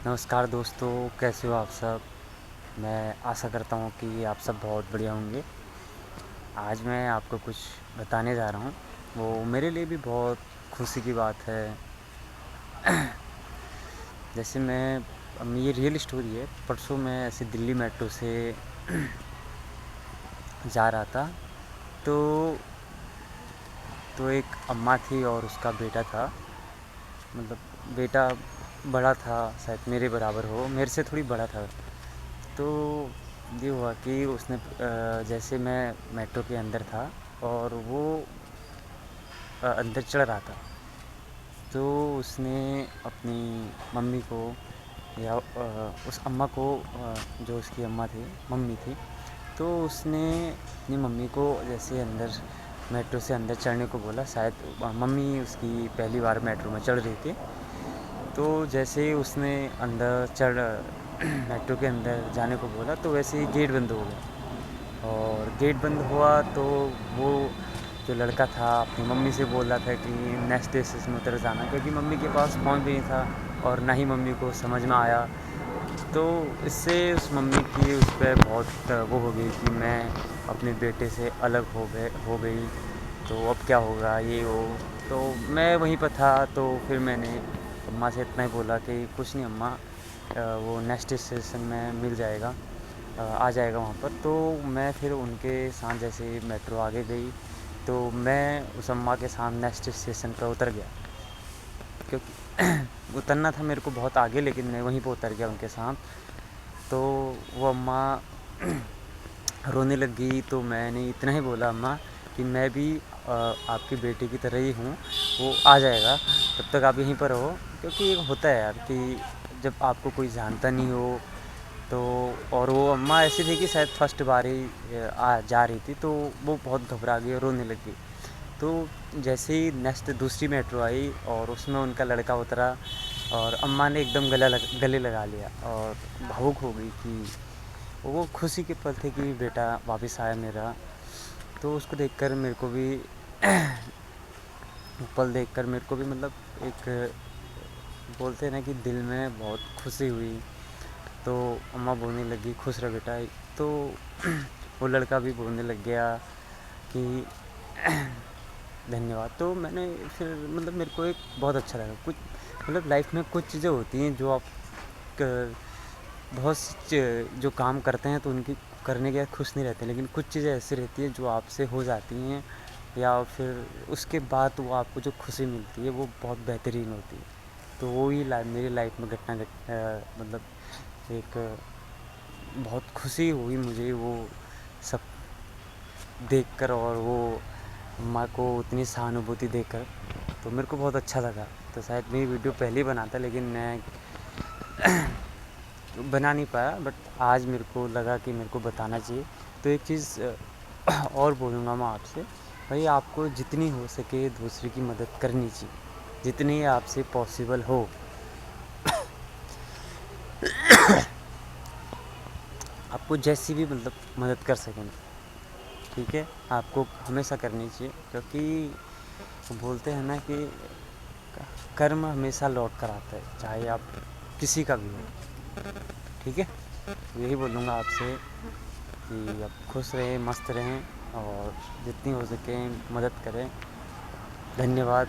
नमस्कार दोस्तों, कैसे हो आप सब। मैं आशा करता हूँ कि आप सब बहुत बढ़िया होंगे। आज मैं आपको कुछ बताने जा रहा हूँ, वो मेरे लिए भी बहुत खुशी की बात है। जैसे ये रियल स्टोरी है। परसों मैं ऐसे दिल्ली मेट्रो से जा रहा था, तो एक अम्मा थी और उसका बेटा था। मतलब बेटा बड़ा था, शायद मेरे बराबर हो, मेरे से थोड़ी बड़ा था। तो ये हुआ कि उसने जैसे मैं मेट्रो के अंदर था और वो अंदर चढ़ रहा था, तो उसने अपनी मम्मी को या उस अम्मा को, जो उसकी अम्मा थी, मम्मी थी, तो उसने अपनी मम्मी को जैसे अंदर मेट्रो से अंदर चढ़ने को बोला। शायद मम्मी उसकी पहली बार मेट्रो में चढ़ रही थी। तो जैसे ही उसने अंदर चढ़ मेट्रो के अंदर जाने को बोला, तो वैसे ही गेट बंद हो गया। और गेट बंद हुआ तो वो जो लड़का था अपनी मम्मी से बोल रहा था कि नेक्स्ट स्टेशन में उतर जाना, क्योंकि मम्मी के पास फ़ोन भी नहीं था और ना ही मम्मी को समझ में आया। तो इससे उस मम्मी की उस पर बहुत वो हो गई कि मैं अपने बेटे से अलग हो गई, तो अब क्या होगा ये वो। तो मैं वहीं पर था, तो फिर मैंने अम्मा से इतना ही बोला कि कुछ नहीं अम्मा, वो नेक्स्ट स्टेशन में मिल जाएगा, आ जाएगा वहाँ पर। तो मैं फिर उनके साथ जैसे मेट्रो आगे गई, तो मैं उस अम्मा के साथ नेक्स्ट स्टेशन पर उतर गया, क्योंकि उतरना था मेरे को बहुत आगे, लेकिन मैं वहीं पर उतर गया उनके साथ। तो वो अम्मा रोने लग गई, तो मैंने इतना ही बोला अम्मा कि मैं भी आपकी बेटी की तरह ही हूँ, वो आ जाएगा, तब तक आप यहीं पर रहो। क्योंकि एक होता है यार कि जब आपको कोई जानता नहीं हो, तो और वो अम्मा ऐसी थी कि शायद फर्स्ट बार ही आ जा रही थी, तो वो बहुत घबरा गई और रोने लग गई। तो जैसे ही नेक्स्ट दूसरी मेट्रो आई और उसमें उनका लड़का उतरा, और अम्मा ने एकदम गले लगा लिया और भावुक हो गई कि वो खुशी के पल थे कि बेटा वापस आया मेरा। तो उसको देखकर मेरे को भी वो पल देखकर मेरे को भी मतलब एक, बोलते हैं ना कि दिल में बहुत खुशी हुई। तो अम्मा बोलने लगी खुश रह बेटा। तो वो लड़का भी बोलने लग गया कि धन्यवाद। तो मैंने फिर मतलब मेरे को एक बहुत अच्छा लगा। कुछ मतलब लाइफ में कुछ चीज़ें होती हैं जो आप बहुत सी जो काम करते हैं तो उनकी करने के बाद खुश नहीं रहते, लेकिन कुछ चीज़ें ऐसी रहती हैं जो आपसे हो जाती हैं, या फिर उसके बाद वो आपको जो खुशी मिलती है वो बहुत बेहतरीन होती है। तो वो ही मेरी लाइफ में मतलब एक बहुत खुशी हुई मुझे वो सब देखकर, और वो माँ को उतनी सहानुभूति देकर, तो मेरे को बहुत अच्छा लगा। तो शायद मैं वीडियो पहले ही बनाता, लेकिन मैं बना नहीं पाया, बट आज मेरे को लगा कि मेरे को बताना चाहिए। तो एक चीज़ और बोलूँगा मैं आपसे, भाई आपको जितनी हो सके दूसरे की मदद करनी चाहिए, जितनी आपसे पॉसिबल हो। आपको जैसी भी मतलब मदद कर सकें, ठीक है, आपको हमेशा करनी चाहिए। क्योंकि वो बोलते हैं ना कि कर्म हमेशा लौट कर आता है, चाहे आप किसी का भी हो। ठीक है, तो यही बोलूँगा आपसे कि आप खुश रहें, मस्त रहें, और जितनी हो सके मदद करें। धन्यवाद।